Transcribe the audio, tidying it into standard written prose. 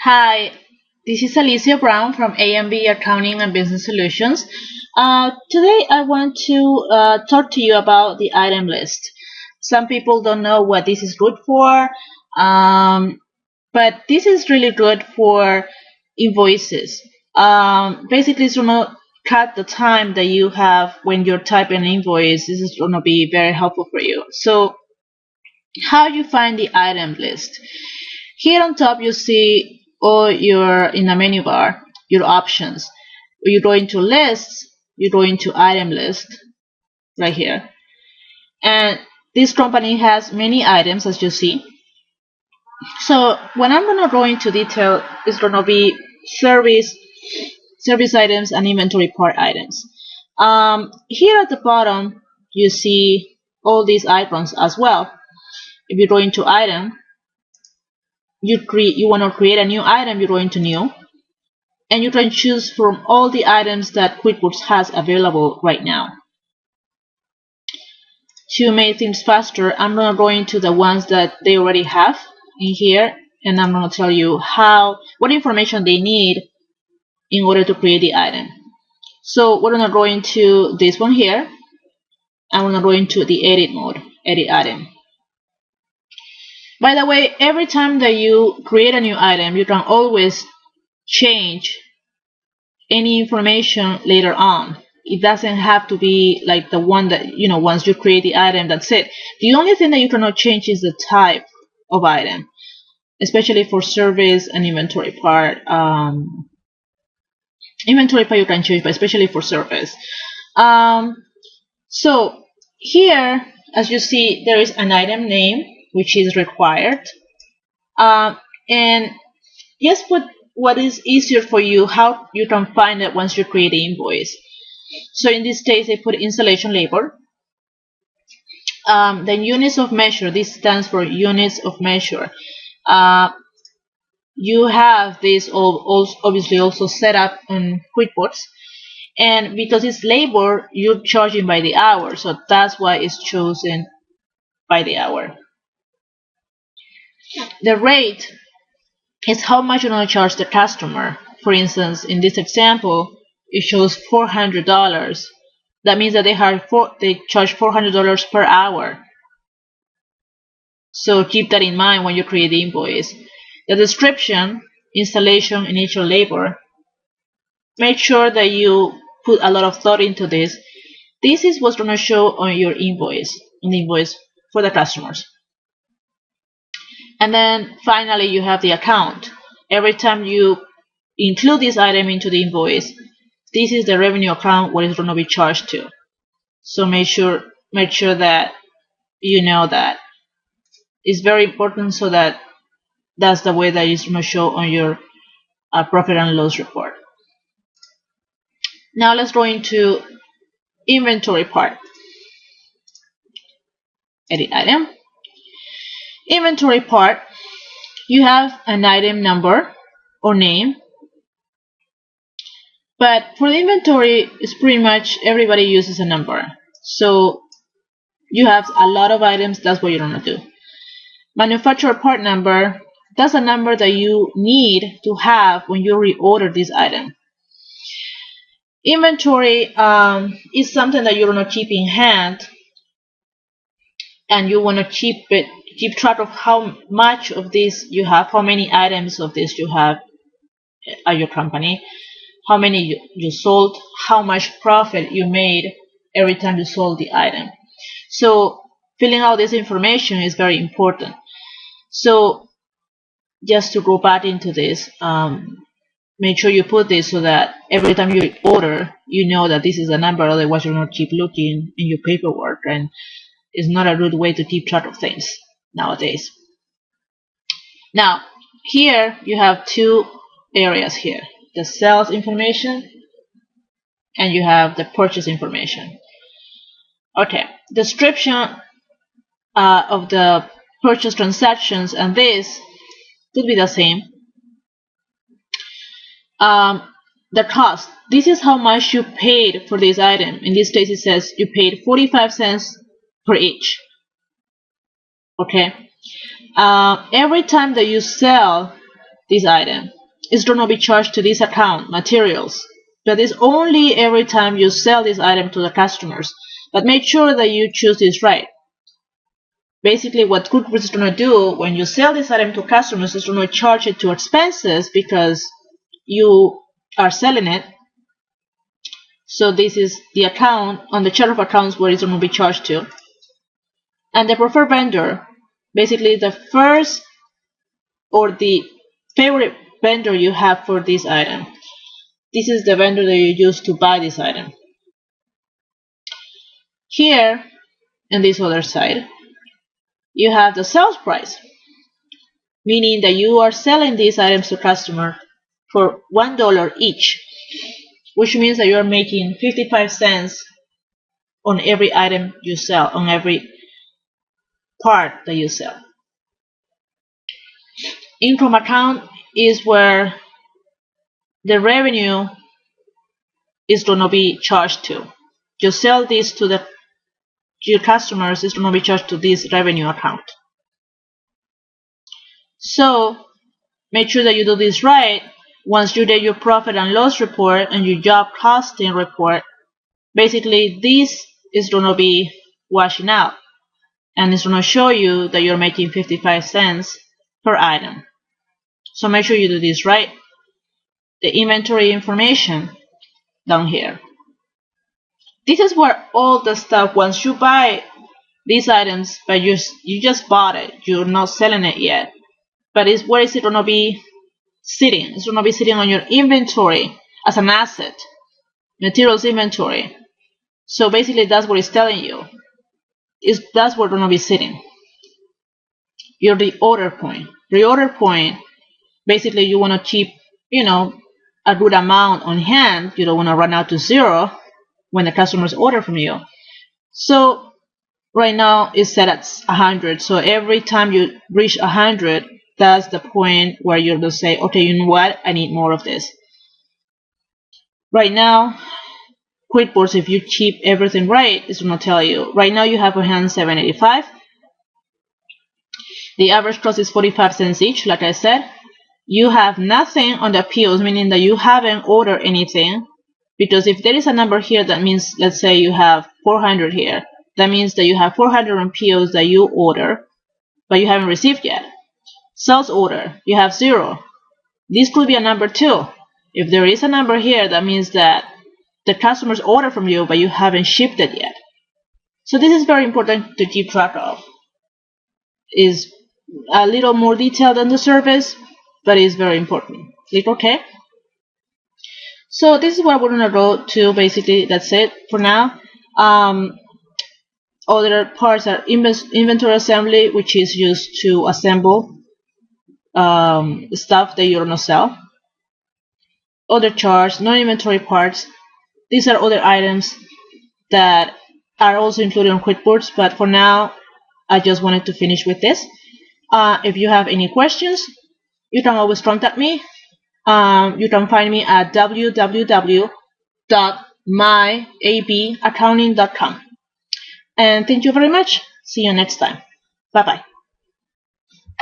Hi, this is Alicia Brown from AMB Accounting and Business Solutions. Today I want to talk to you about the item list. Some people don't know what this is good for, but this is really good for invoices. Basically, it's going to cut the time that you have when you're typing an invoice. This is going to be very helpful for you. So, how you find the item list? Here on top, you see all your in the menu bar your options. You go into lists, you go into item list right here, and this company has many items as you see. So when I'm gonna go into detail, it's gonna be service items and inventory part items. Here at the bottom, you see all these icons as well. If you go into item, you want to create a new item, you go into new, and you can choose from all the items that QuickBooks has available right now. To make things faster, I'm going to go into the ones that they already have in here, and I'm going to tell you what information they need in order to create the item. So we're going to go into this one here. I'm going to go into the edit mode, edit item. By the way, every time that you create a new item, you can always change any information later on. It doesn't have to be like the one that, once you create the item, that's it. The only thing that you cannot change is the type of item, especially for service and inventory part. Inventory part you can change, but especially for service. So here, as you see, there is an item name which is required, and just put what is easier for you, how you can find it once you create the invoice. So in this case, I put installation labor. Then units of measure, this stands for units of measure. You have this obviously also set up on QuickBooks, and because it's labor, you're charging by the hour, so that's why it's chosen by the hour. The rate is how much you're going to charge the customer. For instance, in this example, it shows $400. That means that they charge $400 per hour. So keep that in mind when you create the invoice. The description, installation, initial labor. Make sure that you put a lot of thought into this. This is what's going to show on your invoice, on the invoice for the customers. And then finally, you have the account. Every time you include this item into the invoice, this is the revenue account what is going to be charged to. So make sure that you know that. It's very important, so that's the way that it's going to show on your profit and loss report. Now let's go into inventory part. Edit item. Inventory part, you have an item number or name, but for the inventory, it's pretty much everybody uses a number. So you have a lot of items, that's what you're going to do. Manufacturer part number, that's a number that you need to have when you reorder this item. Inventory is something that you're going to keep in hand, and you want to keep track of how much of this you have, how many items of this you have at your company, how many you sold, how much profit you made every time you sold the item. So filling out this information is very important. So just to go back into this, make sure you put this so that every time you order, you know that this is a number, otherwise you're going to keep looking in your paperwork, and it's not a good way to keep track of things nowadays. Now, here you have two areas here, the sales information and you have the purchase information. Okay, description of the purchase transactions, and this could be the same. The cost, this is how much you paid for this item. In this case, it says you paid 45 cents per each. Okay, every time that you sell this item. It's going to be charged to this account, materials. But it's only every time you sell this item to the customers. But make sure that you choose this right. Basically, what Quickbooks is going to do when you sell this item to customers is going to charge it to expenses because you are selling it. So this is the account on the chart of accounts where it's going to be charged to. And the preferred vendor, basically the first or the favorite vendor you have for this item. This is the vendor that you use to buy this item. Here, on this other side, you have the sales price, meaning that you are selling these items to customer for $1 each, which means that you are making 55 cents on every item you sell, on every part that you sell. Income account is where the revenue is going to be charged to. You sell this to your customers, it's going to be charged to this revenue account. So make sure that you do this right. Once you get your profit and loss report and your job costing report, basically this is going to be washing out, and it's going to show you that you're making 55 cents per item. So make sure you do this right. The inventory information down here. This is where all the stuff, once you buy these items, but you just bought it, you're not selling it yet, but where is it going to be sitting? It's going to be sitting on your inventory as an asset, materials inventory. So basically that's what it's telling you. That's where it's going to be sitting. Your reorder point. Reorder point, basically you want to keep, a good amount on hand. You don't want to run out to zero when the customers order from you. So right now it's set at 100. So every time you reach 100, that's the point where you're going to say, okay, you know what? I need more of this. Right now, Quickbooks, if you keep everything right, it's going to tell you. Right now you have on hand $7.85. The average cost is 45 cents each, like I said. You have nothing on the POs, meaning that you haven't ordered anything. Because if there is a number here, that means, let's say you have 400 here. That means that you have 400 on POs that you order, but you haven't received yet. Sales order, you have 0. This could be a number too. If there is a number here, that means that the customers order from you, but you haven't shipped it yet. So this is very important to keep track of. It's a little more detailed than the surface, but it's very important. Click OK. So this is what we're going to go to. Basically, that's it for now. Other parts are inventory assembly, which is used to assemble stuff that you're going to sell. Other charts, non-inventory parts. These are other items that are also included on Quickbooks, but for now, I just wanted to finish with this. If you have any questions, you can always contact me. You can find me at www.myabaccounting.com. And thank you very much. See you next time. Bye-bye.